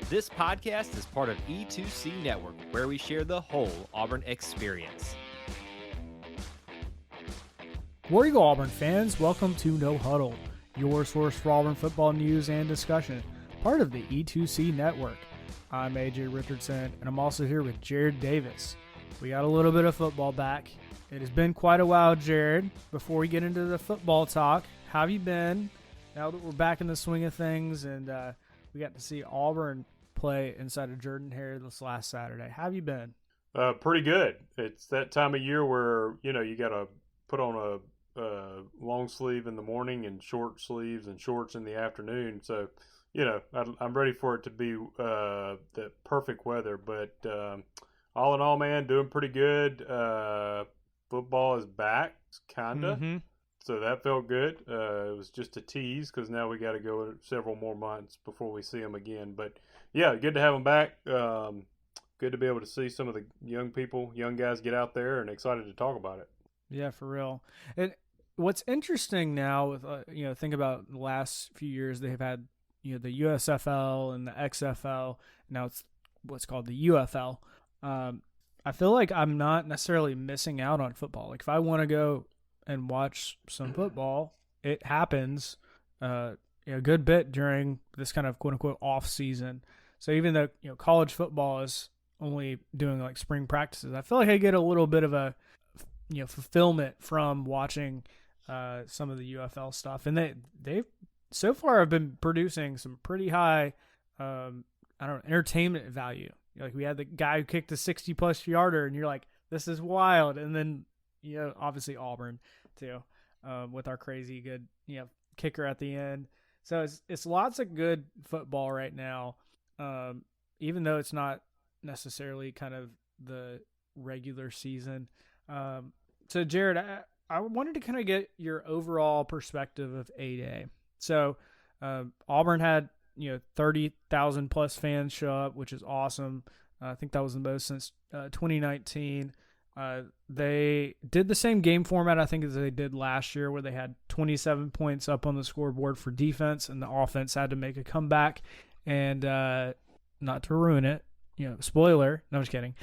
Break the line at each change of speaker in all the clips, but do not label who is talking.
This podcast is part of E2C Network, where we share the whole Auburn experience.
War Eagle Auburn fans, welcome to No Huddle, your source for Auburn football news and discussion, part of the E2C Network. I'm AJ Richardson, and I'm also here with Jared Davis. We got a little bit of football back. It has been quite a while, Jared. Before we get into the football talk, how have you been? Now that we're back in the swing of things, and we got to see Auburn play inside of Jordan-Hare this last Saturday. How have you been?
Pretty good. It's that time of year where, you got to put on a long sleeve in the morning and short sleeves and shorts in the afternoon. So, I'm ready for it to be the perfect weather. But all in all, man, doing pretty good. Football is back, kind of. Mm-hmm. So that felt good. It was just a tease because now we got to go several more months before we see them again. But, yeah, good to have them back. Good to be able to see some of the young guys get out there, and excited to talk about it.
Yeah, for real. And what's interesting now with, think about the last few years, they've had, the USFL and the XFL. Now it's what's called the UFL. I feel like I'm not necessarily missing out on football. Like if I want to go and watch some football, it happens a good bit during this kind of quote unquote off season. So even though college football is only doing like spring practices, I feel like I get a little bit of a fulfillment from watching some of the UFL stuff, and they've so far have been producing some pretty high entertainment value. Like we had the guy who kicked a 60+ yarder, and you're like, this is wild. And then obviously Auburn too, with our crazy good kicker at the end. So it's lots of good football right now, even though it's not necessarily kind of the regular season. So Jared, I wanted to kind of get your overall perspective of A-Day. So Auburn had 30,000 plus fans show up, which is awesome. I think that was the most since 2019. They did the same game format, I think, as they did last year, where they had 27 points up on the scoreboard for defense, and the offense had to make a comeback. And not to ruin it, spoiler. No, I'm just kidding.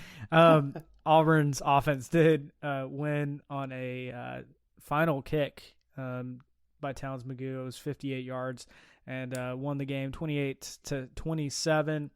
Auburn's offense did win on a final kick by Towns Magoo. It was 58 yards and won the game 28-27.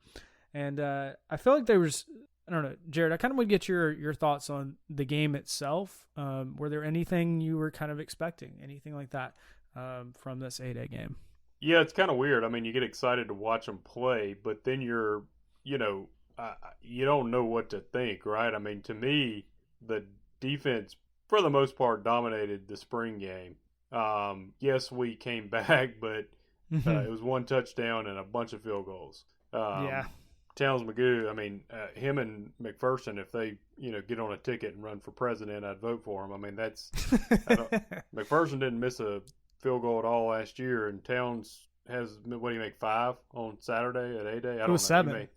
And I feel like there was, I don't know, Jared, I kind of would get your thoughts on the game itself. Were there anything you were kind of expecting, anything like that from this A-Day game?
Yeah, it's kind of weird. I mean, you get excited to watch them play, but then you're, you don't know what to think, right? I mean, to me, the defense, for the most part, dominated the spring game. Yes, we came back, but it was one touchdown and a bunch of field goals. Towns Magoo, I mean, him and McPherson, if they, get on a ticket and run for president, I'd vote for him. I mean, McPherson didn't miss a field goal at all last year, and Towns has, what do you make, 5 on Saturday at A-Day? I don't know.
7.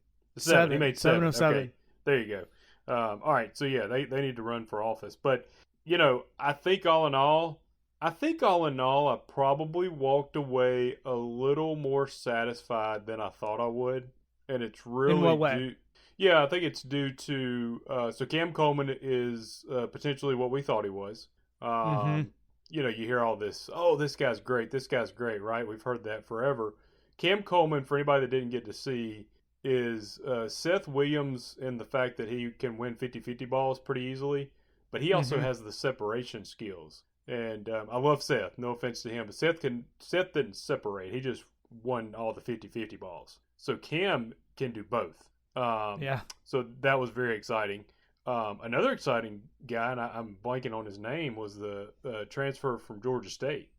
He made 7.
7.
Okay. There you go. All right. So, yeah, they need to run for office. But, I think all in all, I probably walked away a little more satisfied than I thought I would. And it's really
in what way?
I think it's due to so Cam Coleman is potentially what we thought he was. You hear all this, this guy's great, right? We've heard that forever. Cam Coleman, for anybody that didn't get to see, is Seth Williams in the fact that he can win 50-50 balls pretty easily, but he also has the separation skills. And I love Seth, no offense to him, but Seth didn't separate. He just won all the 50-50 balls. So Cam can do both. So that was very exciting. Another exciting guy, and I'm blanking on his name, was the transfer from Georgia State.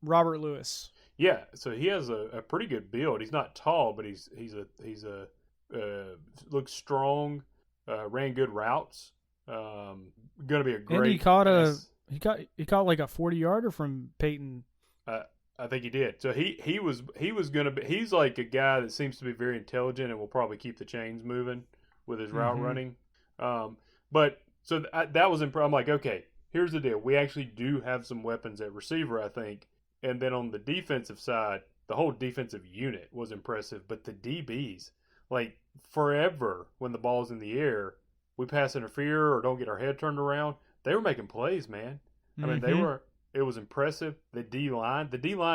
Robert Lewis.
Yeah, so he has a pretty good build. He's not tall, but he's looks strong. Ran good routes. Going to be a great.
And he caught like a 40-yarder from Peyton.
I think he did. So he was going to be. He's like a guy that seems to be very intelligent and will probably keep the chains moving with his route running. But so that was impressive. I'm like, okay, here's the deal. We actually do have some weapons at receiver, I think. And then on the defensive side, the whole defensive unit was impressive, but the DBs, like forever when the ball's in the air, we pass interfere or don't get our head turned around. They were making plays, man. I mean, it was impressive. The D-line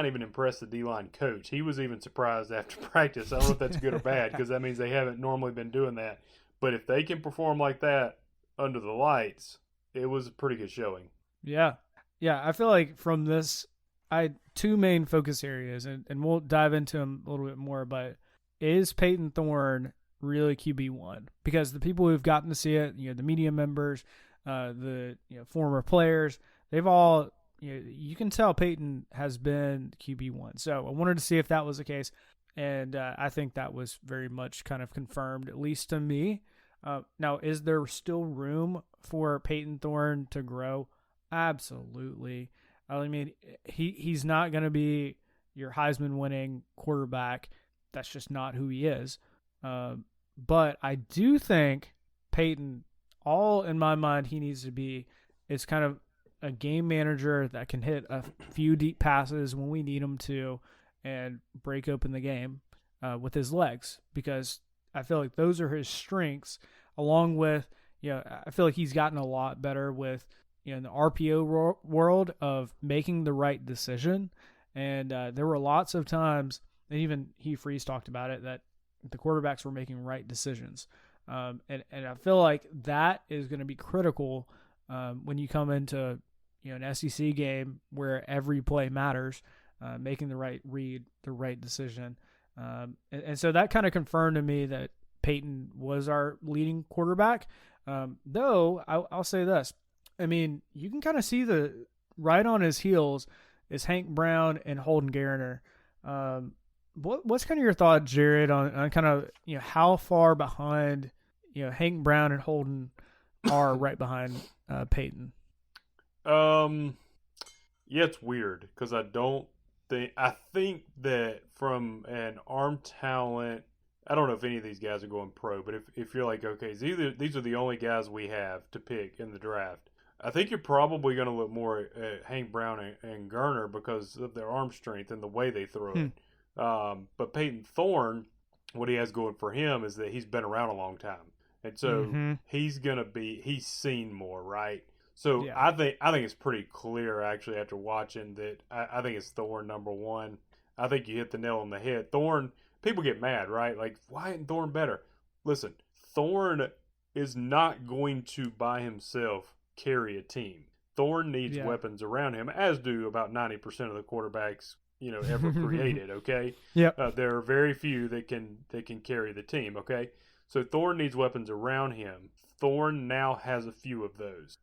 even impressed the D-line coach. He was even surprised after practice. I don't know if that's good or bad because that means they haven't normally been doing that. But if they can perform like that under the lights, it was a pretty good showing.
Yeah. Yeah, I feel like from this, I had two main focus areas, and we'll dive into them a little bit more, but is Peyton Thorne really QB1? Because the people who've gotten to see it, the media members, the former players, they've all, you can tell Peyton has been QB1. So I wanted to see if that was the case, and I think that was very much kind of confirmed, at least to me. Now, is there still room for Peyton Thorne to grow? Absolutely. I mean, he's not going to be your Heisman-winning quarterback. That's just not who he is. But I do think Peyton, all in my mind, he needs to be is kind of a game manager that can hit a few deep passes when we need him to and break open the game with his legs, because I feel like those are his strengths, along with, I feel like he's gotten a lot better with, in the RPO world of making the right decision. And there were lots of times, and even Hugh Freeze talked about it, that the quarterbacks were making right decisions. And I feel like that is going to be critical when you come into an SEC game where every play matters, making the right read, the right decision. And so that kind of confirmed to me that Peyton was our leading quarterback. Though I'll say this. I mean, you can kind of see the right on his heels is Hank Brown and Holden Garner. What's kind of your thought, Jared, on kind of how far behind Hank Brown and Holden are right behind Peyton?
Yeah, it's weird because I think that from an arm talent, I don't know if any of these guys are going pro, but if you're like, okay, these are the only guys we have to pick in the draft, I think you're probably going to look more at Hank Brown and Garner because of their arm strength and the way they throw it. But Peyton Thorne, what he has going for him is that he's been around a long time. And so he's seen more, right? So yeah. I think it's pretty clear, actually, after watching that, I think it's Thorne number one. I think you hit the nail on the head. Thorne, people get mad, right? Like, why isn't Thorne better? Listen, Thorne is not going to, by himself, carry a team. Thorne needs weapons around him, as do about 90% of the quarterbacks ever created. Okay, there are very few that can carry the team. Okay, so Thorne needs weapons around him. Thorne now has a few of those.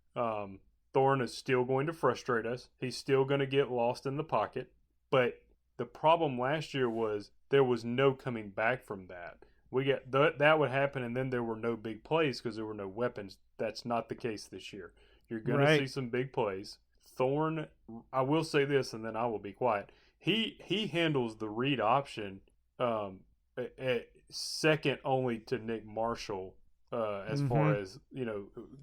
Thorne is still going to frustrate us. He's still going to get lost in the pocket. But the problem last year was there was no coming back from that. That would happen, and then there were no big plays because there were no weapons. That's not the case this year. You're going to see some big plays. Thorne, I will say this, and then I will be quiet. He handles the read option second only to Nick Marshall as far as,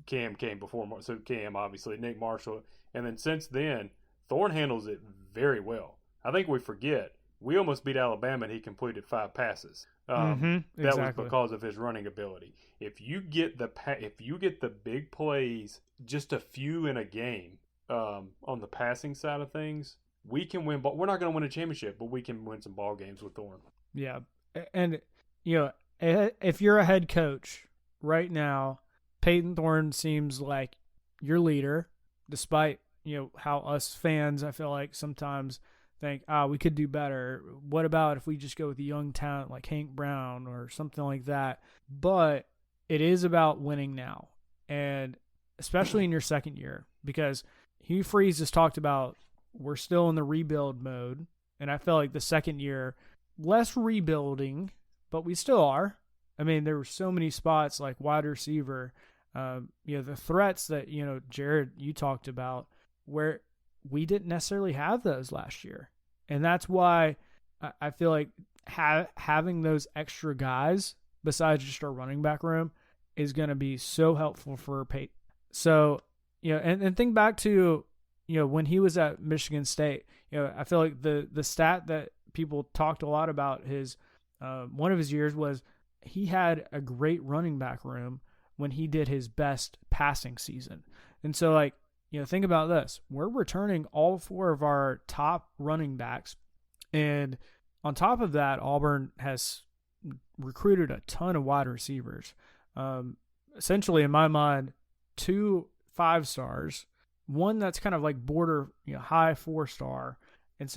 Cam came before. So Cam, obviously, Nick Marshall. And then since then, Thorne handles it very well. I think we forget. We almost beat Alabama, and he completed 5 passes. That was because of his running ability. If you get the big plays, just a few in a game, on the passing side of things, we can win. But we're not going to win a championship, but we can win some ball games with Thorne. Yeah,
and if you're a head coach right now, Peyton Thorne seems like your leader, despite how us fans, I feel like sometimes think, we could do better. What about if we just go with a young talent like Hank Brown or something like that? But it is about winning now, and especially in your second year, because Hugh Freeze has talked about we're still in the rebuild mode, and I feel like the second year, less rebuilding, but we still are. I mean, there were so many spots like wide receiver, the threats that, Jared, you talked about, where we didn't necessarily have those last year. And that's why I feel like having those extra guys besides just our running back room is going to be so helpful for Peyton. So, and think back to, when he was at Michigan State, I feel like the stat that people talked a lot about his one of his years was he had a great running back room when he did his best passing season. And so, like, think about this. We're returning all 4 of our top running backs. And on top of that, Auburn has recruited a ton of wide receivers. Essentially, in my mind, 2 5-stars, one that's kind of like border, high 4-star. And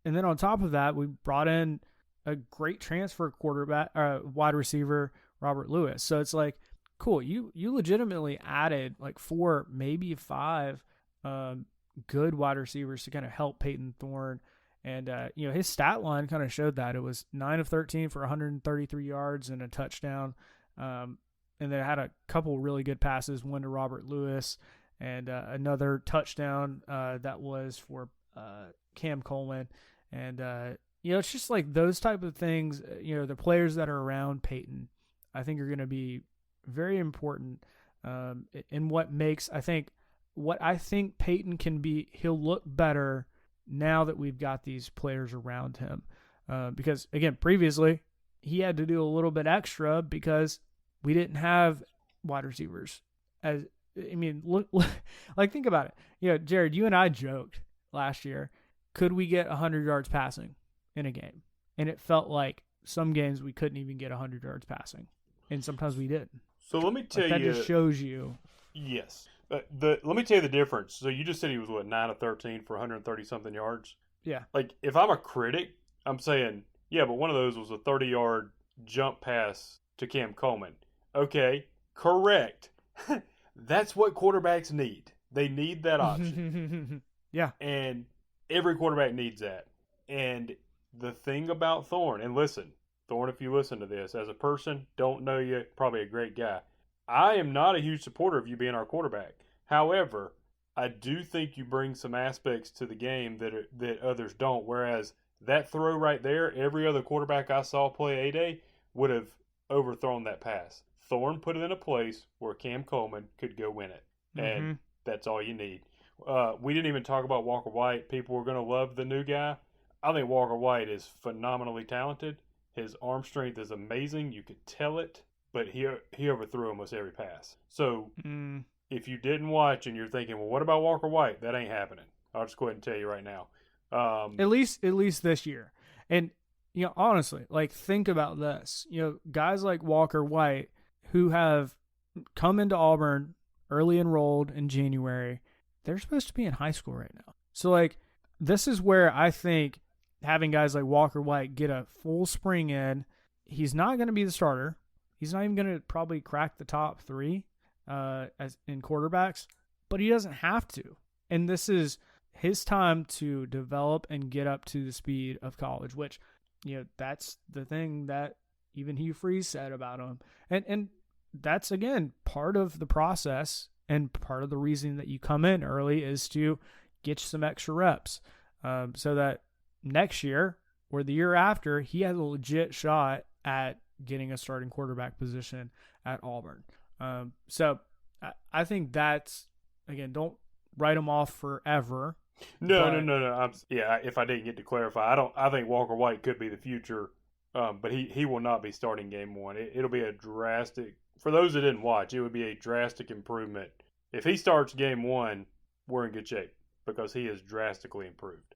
then on top of that, we brought in a great transfer wide receiver, Robert Lewis. So it's like, cool. You legitimately added like 4, maybe 5 good wide receivers to kind of help Peyton Thorne. And, his stat line kind of showed that. It was 9 of 13 for 133 yards and a touchdown. And then had a couple really good passes, one to Robert Lewis and another touchdown that was for Cam Coleman. And, it's just like those type of things, the players that are around Peyton, I think are going to be very important in what I think Peyton can be. He'll look better now that we've got these players around him. Because, again, previously he had to do a little bit extra because we didn't have wide receivers. Look, like, think about it. Jared, you and I joked last year, could we get 100 yards passing in a game? And it felt like some games we couldn't even get 100 yards passing. And sometimes we did.
So let me tell you.
That just shows you.
Yes. Let me tell you the difference. So you just said he was, 9 of 13 for 130-something yards?
Yeah.
Like, if I'm a critic, I'm saying, yeah, but one of those was a 30-yard jump pass to Cam Coleman. Okay, correct. That's what quarterbacks need. They need that option.
Yeah.
And every quarterback needs that. And the thing about Thorne, and listen, Thorne, if you listen to this, as a person, don't know you, probably a great guy. I am not a huge supporter of you being our quarterback. However, I do think you bring some aspects to the game that others don't. Whereas that throw right there, every other quarterback I saw play A-Day would have overthrown that pass. Thorne put it in a place where Cam Coleman could go win it. And that's all you need. We didn't even talk about Walker White. People are going to love the new guy. I think Walker White is phenomenally talented. His arm strength is amazing. You could tell it. But he overthrew almost every pass. So if you didn't watch and you're thinking, well, what about Walker White? That ain't happening. I'll just go ahead and tell you right now.
At least this year. And, honestly, like, think about this. Guys like Walker White who have come into Auburn early enrolled in January, they're supposed to be in high school right now. So, like, this is where I think having guys like Walker White get a full spring in, he's not going to be the starter. He's not even going to probably crack the top 3 as in quarterbacks, but he doesn't have to. And this is his time to develop and get up to the speed of college, which, that's the thing that even Hugh Freeze said about him. And that's, again, part of the process and part of the reason that you come in early is to get you some extra reps so that next year or the year after, he has a legit shot at getting a starting quarterback position at Auburn. So I think that's, again, don't write him off forever.
No. If I didn't get to clarify, I think Walker White could be the future, but he will not be starting game 1. It'll be a drastic, for those that didn't watch, it would be a drastic improvement. If he starts game 1, we're in good shape because he is drastically improved.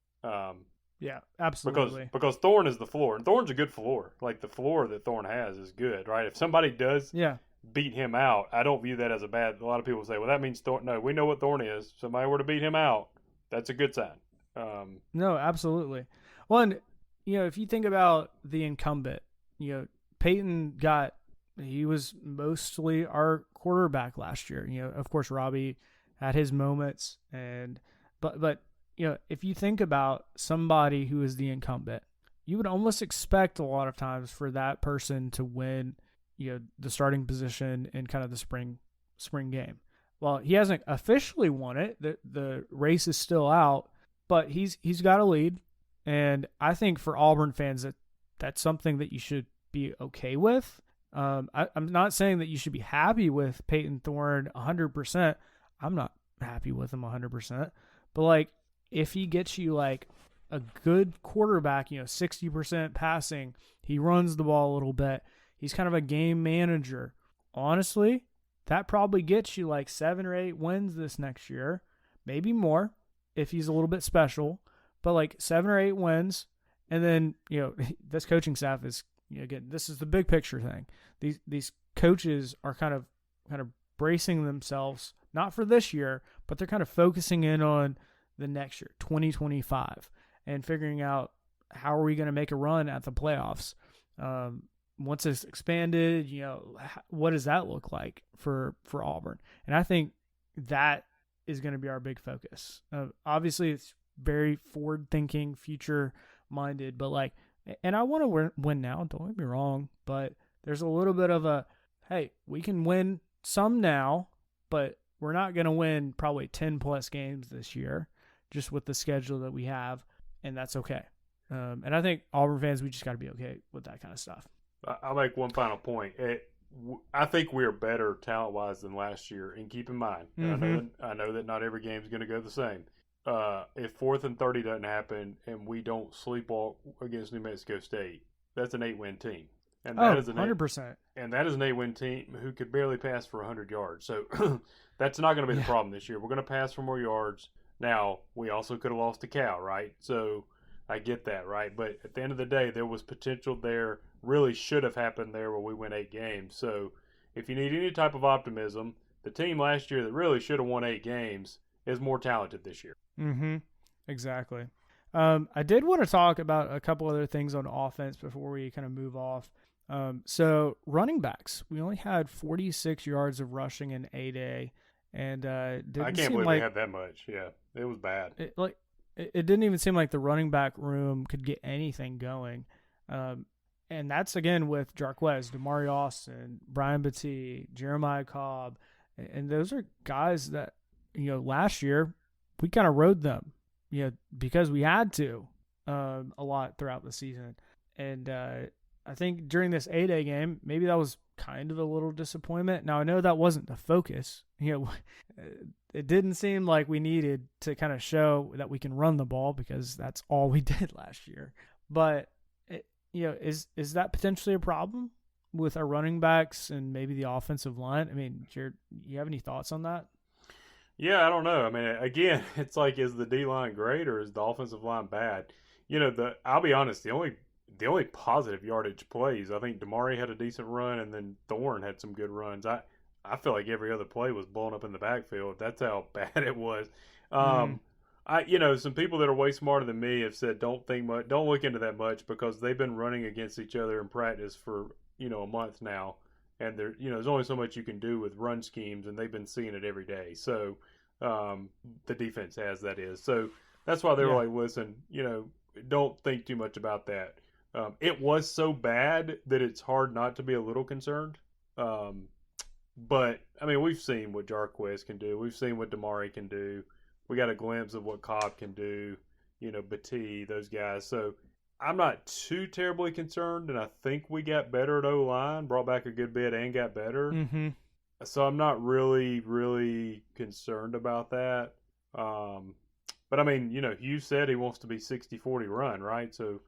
Yeah, absolutely.
Because Thorne is the floor, and Thorne's a good floor. Like, the floor that Thorne has is good, right? If somebody does beat him out, I don't view that as a bad. A lot of people say, well, that means Thorne. No, we know what Thorne is. If somebody were to beat him out, that's a good sign.
No, absolutely. Well, and, if you think about the incumbent, Peyton he was mostly our quarterback last year. Of course, Robbie had his moments, but if you think about somebody who is the incumbent, you would almost expect a lot of times for that person to win, the starting position in kind of the spring game. Well, he hasn't officially won it. The race is still out, but he's got a lead. And I think for Auburn fans that's something that you should be okay with. I'm not saying that you should be happy with Peyton Thorne 100%. I'm not happy with him 100%. But, like, if he gets you, like, a good quarterback, 60% passing. He runs the ball a little bit. He's kind of a game manager. Honestly, that probably gets you like 7 or 8 wins this next year, maybe more if he's a little bit special, but like 7 or 8 wins. And then, this coaching staff is, again, this is the big picture thing. These coaches are kind of bracing themselves, not for this year, but they're kind of focusing in on the next year, 2025, and figuring out how are we going to make a run at the playoffs. Once it's expanded, what does that look like for Auburn? And I think that is going to be our big focus. Obviously, it's very forward-thinking, future-minded, but and I want to win now, don't get me wrong, but there's a little bit of a, hey, we can win some now, but we're not going to win probably 10-plus games this year, just with the schedule that we have, and that's okay. And I think Auburn fans, we just got to be okay with that kind of stuff.
I'll make one final point. I think we are better talent-wise than last year. And keep in mind, I know that not every game is going to go the same. If 4th and 30 doesn't happen and we don't sleepwalk against New Mexico State, that's an 8-win team. And that is
100%.
And that is an 8-win team who could barely pass for 100 yards. So that's not going to be the problem this year. We're going to pass for more yards. Now, we also could have lost to Cal, right? So I get that, right? But at the end of the day, there was potential there. Really should have happened there where we win 8 games. So if you need any type of optimism, the team last year that really should have won 8 games is more talented this year.
Exactly. I did want to talk about a couple other things on offense before we kind of move off. So running backs, we only had 46 yards of rushing in 8A, and
I can't believe we had that much. Yeah, it was bad.
It didn't even seem like the running back room could get anything going. And that's, again, with Jarquez, Damari Austin, Brian Battie, Jeremiah Cobb. And those are guys that, last year we kind of rode them, because we had to a lot throughout the season. And I think during this 8A game, maybe that was kind of a little disappointment. Now, I know that wasn't the focus. It didn't seem like we needed to kind of show that we can run the ball because that's all we did last year. But is that potentially a problem with our running backs and maybe the offensive line? I mean, you have any thoughts on that?
Yeah, I don't know. I mean, again, it's like, is the D-line great or is the offensive line bad? I'll be honest, the only positive yardage plays, I think Damari had a decent run and then Thorne had some good runs. I feel like every other play was blown up in the backfield. That's how bad it was. Some people that are way smarter than me have said don't look into that much because they've been running against each other in practice for a month now, and there's only so much you can do with run schemes, and they've been seeing it every day. So the defense has, that is. So that's why they were like, listen, don't think too much about that. It was so bad that it's hard not to be a little concerned. But I mean, we've seen what Jarquez can do. We've seen what Damari can do. We got a glimpse of what Cobb can do, Battie, those guys. So I'm not too terribly concerned, and I think we got better at O-line, brought back a good bit and got better. So I'm not really, really concerned about that. But I mean, Hugh said he wants to be 60-40 run, right? So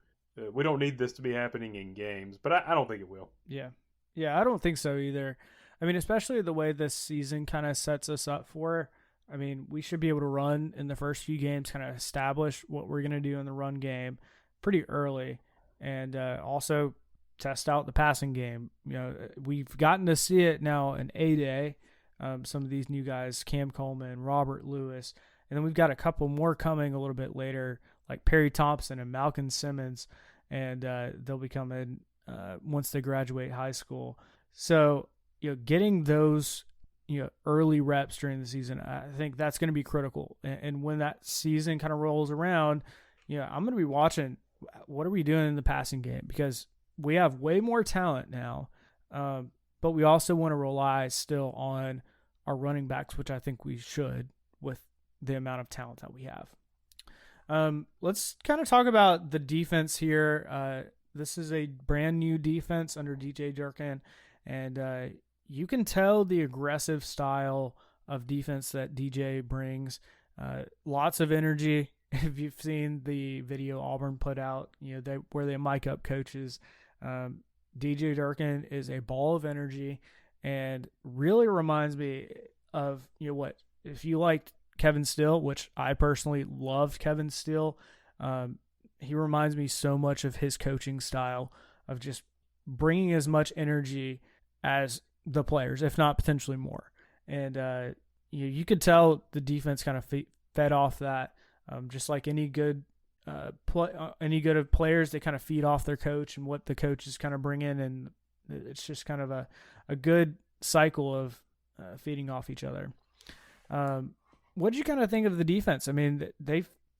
we don't need this to be happening in games, but I don't think it will.
Yeah, I don't think so either. I mean, especially the way this season kind of sets us up for. I mean, we should be able to run in the first few games, kind of establish what we're going to do in the run game pretty early, and also test out the passing game. We've gotten to see it now in 8A. Some of these new guys, Cam Coleman, Robert Lewis, and then we've got a couple more coming a little bit later, like Perry Thompson and Malcolm Simmons, and they'll be coming once they graduate high school. So, getting those early reps during the season, I think that's going to be critical. And when that season kind of rolls around, I'm going to be watching what are we doing in the passing game, because we have way more talent now, but we also want to rely still on our running backs, which I think we should with the amount of talent that we have. Let's kind of talk about the defense here. This is a brand new defense under DJ Durkin, and you can tell the aggressive style of defense that DJ brings. Lots of energy, if you've seen the video Auburn put out, where they mic up coaches, DJ Durkin is a ball of energy and really reminds me of, what, if you liked Kevin Steele, which I personally loved Kevin Steele, he reminds me so much of his coaching style of just bringing as much energy as the players, if not potentially more. And you could tell the defense kind of fed off that, just like any good of players, they kind of feed off their coach and what the coaches kind of bring in, and it's just kind of a good cycle of feeding off each other. What did you kind of think of the defense? I mean,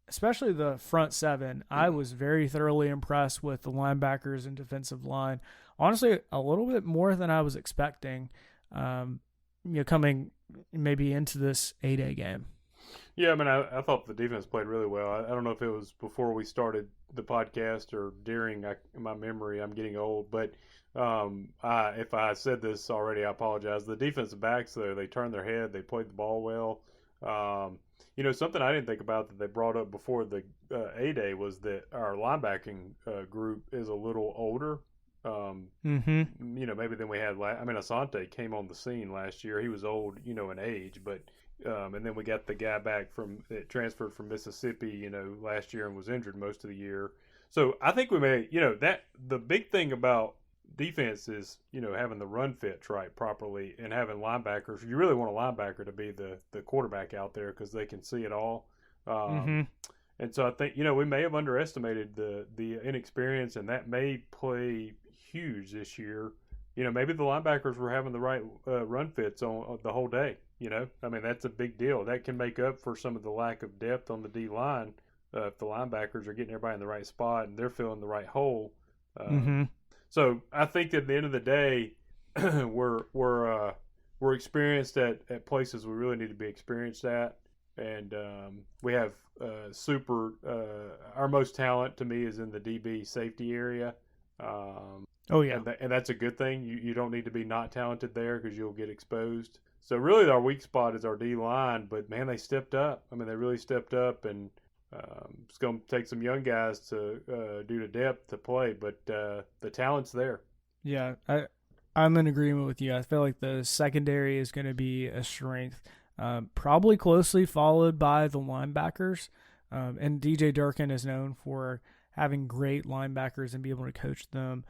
especially the front seven, I was very thoroughly impressed with the linebackers and defensive line. Honestly, a little bit more than I was expecting, coming maybe into this 8A game.
Yeah, I mean, I thought the defense played really well. I don't know if it was before we started the podcast or during. My memory, I'm getting old, but if I said this already, I apologize. The defensive backs, though, they turned their head. They played the ball well. Something I didn't think about that they brought up before the A-Day was that our linebacking group is a little older. Maybe than we had Asante came on the scene last year. He was old, in age, but and then we got the guy back that transferred from Mississippi, last year and was injured most of the year. So I think we may, that the big thing about defense is, having the run fits right properly and having linebackers. You really want a linebacker to be the quarterback out there because they can see it all. And so I think, we may have underestimated the inexperience, and that may play huge this year. Maybe the linebackers were having the right run fits on the whole day. That's a big deal. That can make up for some of the lack of depth on the D line if the linebackers are getting everybody in the right spot and they're filling the right hole. So I think at the end of the day, we're experienced at places we really need to be experienced at, and we have our most talent to me is in the DB safety area. And that's a good thing. You don't need to be not talented there because you'll get exposed. So really our weak spot is our D line, but man, they stepped up. They really stepped up, and it's going to take some young guys to due to depth to play, but the talent's there.
Yeah, I'm in agreement with you. I feel like the secondary is going to be a strength, probably closely followed by the linebackers. And DJ Durkin is known for having great linebackers and be able to coach them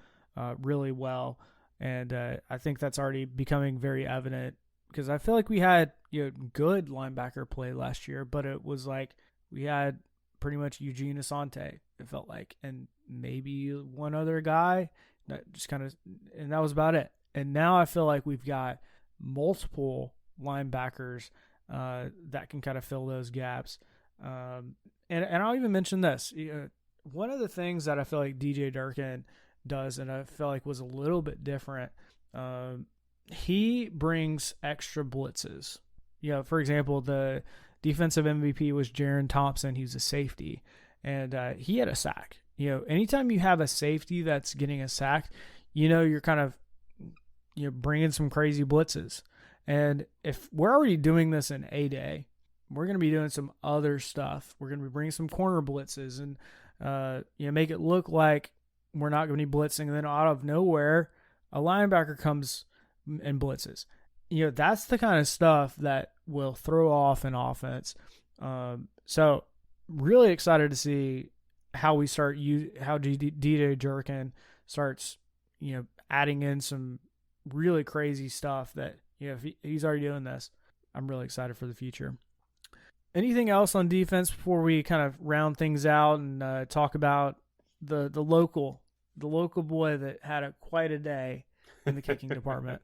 really well. And I think that's already becoming very evident because I feel like we had good linebacker play last year, but it was like we had pretty much Eugene Asante, it felt like, and maybe one other guy that just kind of, and that was about it. And now I feel like we've got multiple linebackers that can kind of fill those gaps. And I'll even mention this. One of the things that I feel like DJ Durkin does, and I feel like was a little bit different, he brings extra blitzes. For example, the defensive MVP was Jaron Thompson. He was a safety, and he had a sack. Anytime you have a safety that's getting a sack, you're kind of bringing some crazy blitzes. And if we're already doing this in A-Day, we're going to be doing some other stuff. We're going to be bringing some corner blitzes and make it look like we're not going to be blitzing. And then out of nowhere, a linebacker comes and blitzes. That's the kind of stuff that will throw off an offense. So really excited to see how we start how DJ Durkin starts, adding in some really crazy stuff that, if he's already doing this, I'm really excited for the future. Anything else on defense before we kind of round things out and talk about the local boy that had quite a day in the kicking department?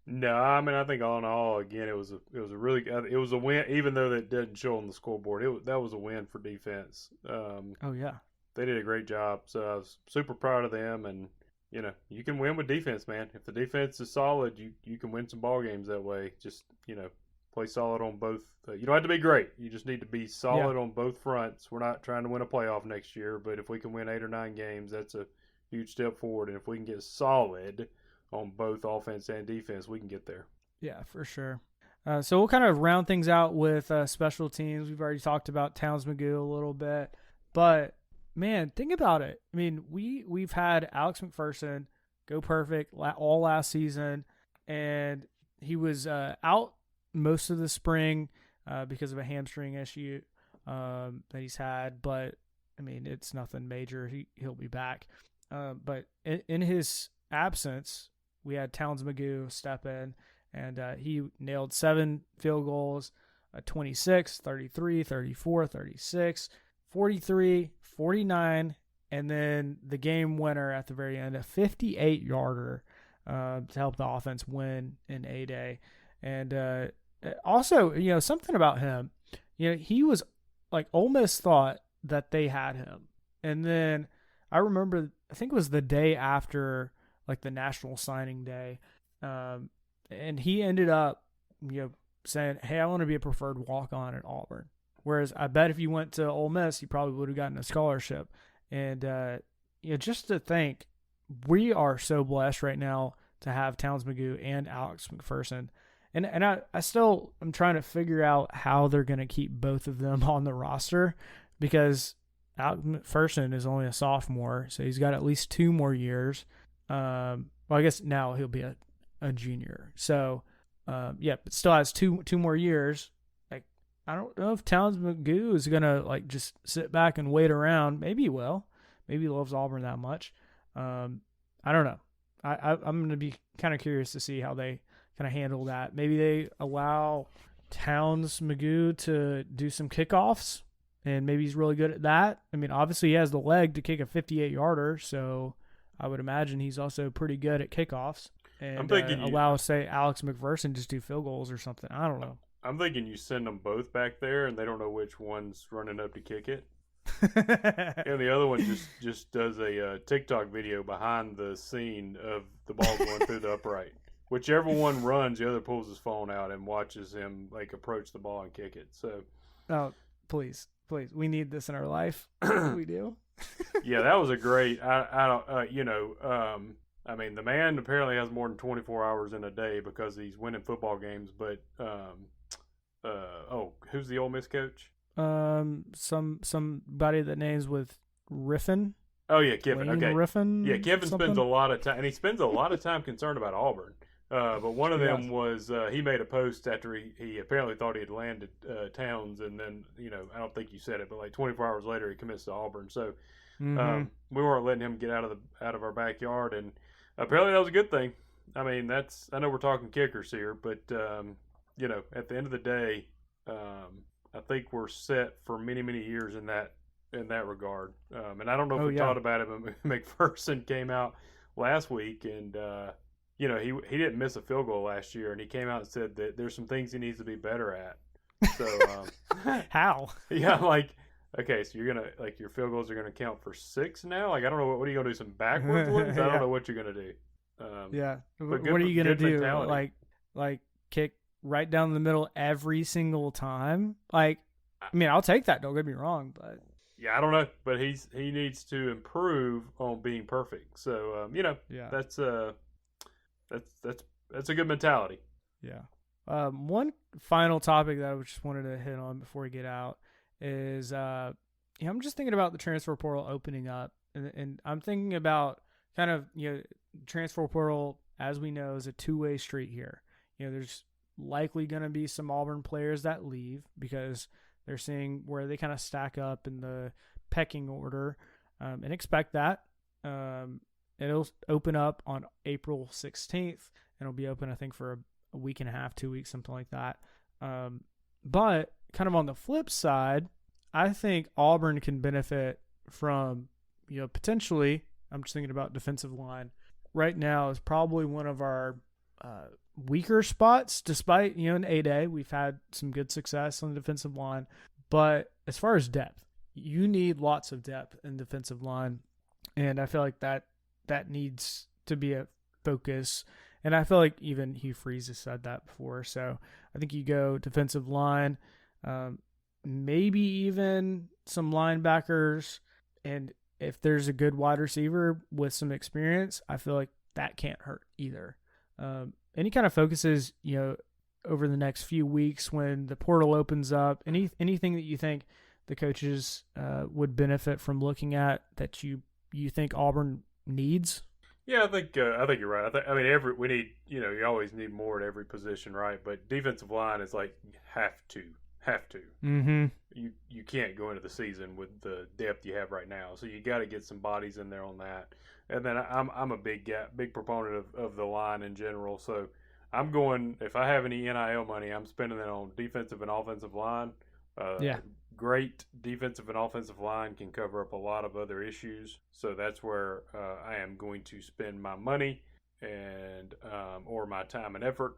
No, I think all in all, again, it was a win, even though that didn't show on the scoreboard. That was a win for defense. They did a great job, so I was super proud of them. And you can win with defense, man. If the defense is solid, you can win some ball games that way. Just play solid on both. You don't have to be great. You just need to be solid on both fronts. We're not trying to win a playoff next year, but if we can win 8 or 9 games, that's a huge step forward. And if we can get solid on both offense and defense, we can get there.
Yeah, for sure. So we'll kind of round things out with special teams. We've already talked about Towns Magoo a little bit, but man, think about it. I mean, we've had Alex McPherson go perfect all last season, and he was out most of the spring because of a hamstring issue that he's had. But I mean, it's nothing major. He'll be back. But in his absence, we had Towns Magoo step in, and he nailed 7 field goals, 26, 33, 34, 36, 43, 49, and then the game winner at the very end, a 58-yarder to help the offense win in A-Day. And also, something about him, he was like Ole Miss thought that they had him. And then I remember, I think it was the day after like the National Signing Day, and he ended up, saying, "Hey, I want to be a preferred walk-on at Auburn." Whereas I bet if you went to Ole Miss, you probably would have gotten a scholarship. And just to think, we are so blessed right now to have Towns Magoo and Alex McPherson. And I still am trying to figure out how they're going to keep both of them on the roster, because Alex McPherson is only a sophomore, so he's got at least 2 more years. Well, I guess now he'll be a junior. So, but still has two more years. Like, I don't know if Towns Magoo is going to, like, just sit back and wait around. Maybe he will. Maybe he loves Auburn that much. I don't know. I'm going to be kind of curious to see how they kind of handle that. Maybe they allow Towns Magoo to do some kickoffs, and maybe he's really good at that. I mean, obviously he has the leg to kick a 58-yarder, so I would imagine he's also pretty good at kickoffs. And
I'm thinking
allow, say, Alex McPherson just do field goals or something. I don't know.
I'm thinking you send them both back there, and they don't know which one's running up to kick it. And the other one just does a TikTok video behind the scene of the ball going through the upright. Whichever one runs, the other pulls his phone out and watches him like approach the ball and kick it. So,
oh, please, we need this in our life. We do.
Yeah, that was a great. I mean, the man apparently has more than 24 hours in a day because he's winning football games. But who's the Ole Miss coach?
Somebody that names with Riffin.
Oh yeah, Kiffin.
Lane
Okay,
Riffin.
yeah, Kiffin
something?
spends a lot of time, and he spends a lot of time concerned about Auburn. But one of them was he made a post after he apparently thought he had landed Towns, and then I don't think you said it, but like 24 hours later he commits to Auburn. So we weren't letting him get out of our backyard, and apparently that was a good thing. I mean, I know we're talking kickers here, but at the end of the day, I think we're set for many years in that regard. And I don't know if we thought about it, but McPherson came out last week and. He didn't miss a field goal last year, and he came out and said that there's some things he needs to be better at. So
how?
Yeah, like, okay, so you're gonna your field goals are gonna count for 6 now. Like, I don't know what are you gonna do, some backwards ones? I don't know what you're gonna do.
What are you gonna do?
Mentality.
Like kick right down the middle every single time? Like, I mean, I'll take that. Don't get me wrong, but
yeah, I don't know, but he needs to improve on being perfect. So That's a good mentality.
Yeah. One final topic that I just wanted to hit on before we get out is, I'm just thinking about the transfer portal opening up, and I'm thinking about kind of, transfer portal, as we know, is a 2-way street here. There's likely going to be some Auburn players that leave because they're seeing where they kind of stack up in the pecking order, and expect that. It'll open up on April 16th, and it'll be open, I think, for a week and a half, 2 weeks, something like that. But kind of on the flip side, I think Auburn can benefit from, potentially, I'm just thinking about defensive line. Right now is probably one of our weaker spots, despite, in A-Day, we've had some good success on the defensive line. But as far as depth, you need lots of depth in defensive line, and I feel like that needs to be a focus. And I feel like even Hugh Freeze has said that before. So I think you go defensive line, maybe even some linebackers. And if there's a good wide receiver with some experience, I feel like that can't hurt either. Any kind of focuses, over the next few weeks when the portal opens up? Anything that you think the coaches would benefit from looking at that you think Auburn needs?
Yeah, I think you're right. I mean, we need, you always need more at every position, right? But defensive line is like have to.
Mm-hmm.
You can't go into the season with the depth you have right now, so you got to get some bodies in there on that. And then I'm a big proponent of the line in general. So I'm going, if I have any NIL money, I'm spending it on defensive and offensive line. Great defensive and offensive line can cover up a lot of other issues. So that's where I am going to spend my money and or my time and effort.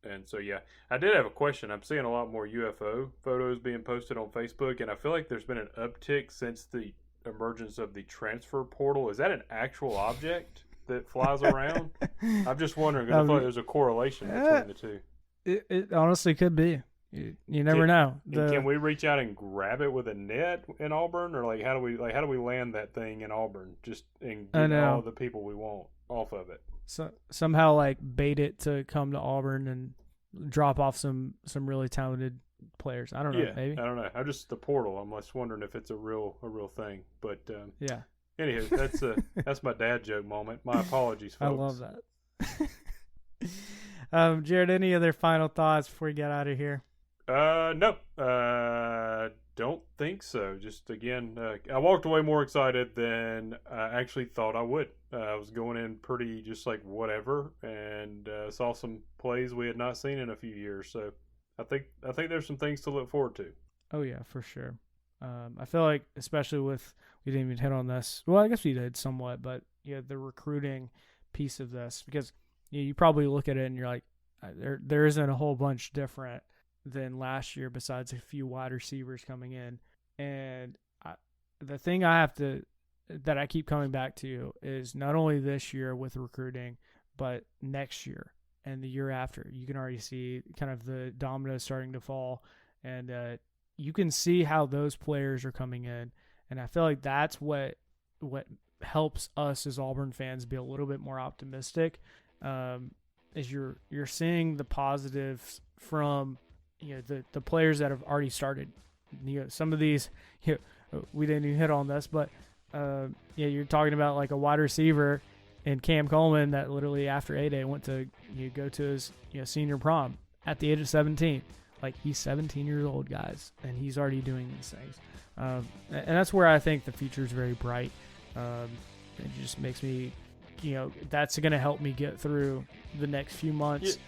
And so, yeah, I did have a question. I'm seeing a lot more UFO photos being posted on Facebook, and I feel like there's been an uptick since the emergence of the transfer portal. Is that an actual object that flies around? I'm just wondering, because I feel like there's a correlation between the two.
It honestly could be. You never know.
Can we reach out and grab it with a net in Auburn, or how do we land that thing in Auburn and get all the people we want off of it?
So somehow bait it to come to Auburn and drop off some really talented players. I don't know. Maybe
I don't know. I'm just the portal. I'm just wondering if it's a real thing. But
yeah.
Anywho, that's my dad joke moment. My apologies, folks.
I love that. Jared, any other final thoughts before we get out of here?
No. Don't think so. Just again, I walked away more excited than I actually thought I would. I was going in pretty just whatever, and saw some plays we had not seen in a few years. So I think there's some things to look forward to.
Oh yeah, for sure. I feel like, especially with, we didn't even hit on this. Well, I guess we did somewhat, but the recruiting piece of this, because you probably look at it and you're like, there isn't a whole bunch different than last year besides a few wide receivers coming in. And the thing that I keep coming back to is not only this year with recruiting, but next year and the year after. You can already see kind of the dominoes starting to fall, and you can see how those players are coming in. And I feel like that's what helps us as Auburn fans be a little bit more optimistic, is you're seeing the positives from the players that have already started. Some of these, we didn't even hit on this, but you're talking about a wide receiver in Cam Coleman that literally after A-Day went to go to his senior prom at the age of 17. He's 17 years old, guys, and he's already doing these things. And that's where I think the future is very bright. It just makes me, that's going to help me get through the next few months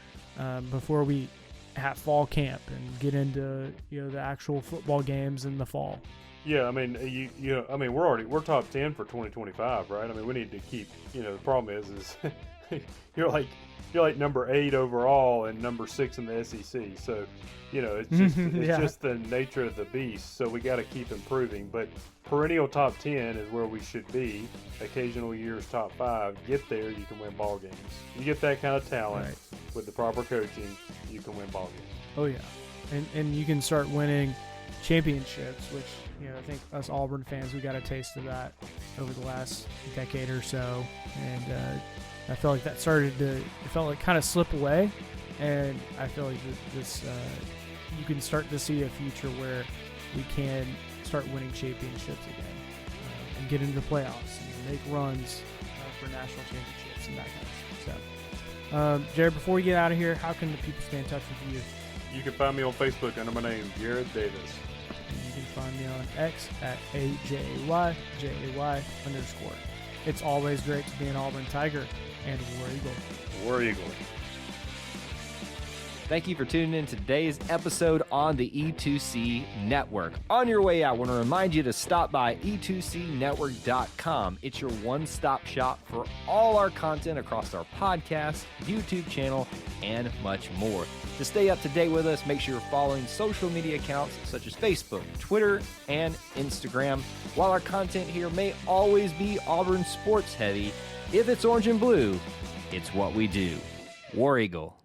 before we have fall camp and get into the actual football games in the fall.
Yeah, I mean, we're top 10 for 2025, right? I mean, we need to keep. The problem is you're like number 8 overall and number 6 in the SEC. So, it's just the nature of the beast. So we got to keep improving. But perennial top 10 is where we should be. Occasional years top 5. Get there, you can win ball games. You get that kind of talent with the proper coaching, you can win ball games.
Oh yeah, and you can start winning championships, which I think us Auburn fans, we got a taste of that over the last decade or so, and I felt like that kind of slip away, and I feel like this you can start to see a future where we can start winning championships again, and get into the playoffs and make runs for national championships and that kind of stuff. So, Jared, before we get out of here, how can the people stay in touch with you?
You can find me on Facebook under my name, Jared Davis.
And you can find me on X at AJAY, JAY_. It's always great to be an Auburn Tiger and War Eagle.
War Eagle.
Thank you for tuning in to today's episode on the E2C Network. On your way out, I want to remind you to stop by e2cnetwork.com. It's your one-stop shop for all our content across our podcast, YouTube channel, and much more. To stay up to date with us, make sure you're following social media accounts such as Facebook, Twitter, and Instagram. While our content here may always be Auburn sports heavy, if it's orange and blue, it's what we do. War Eagle.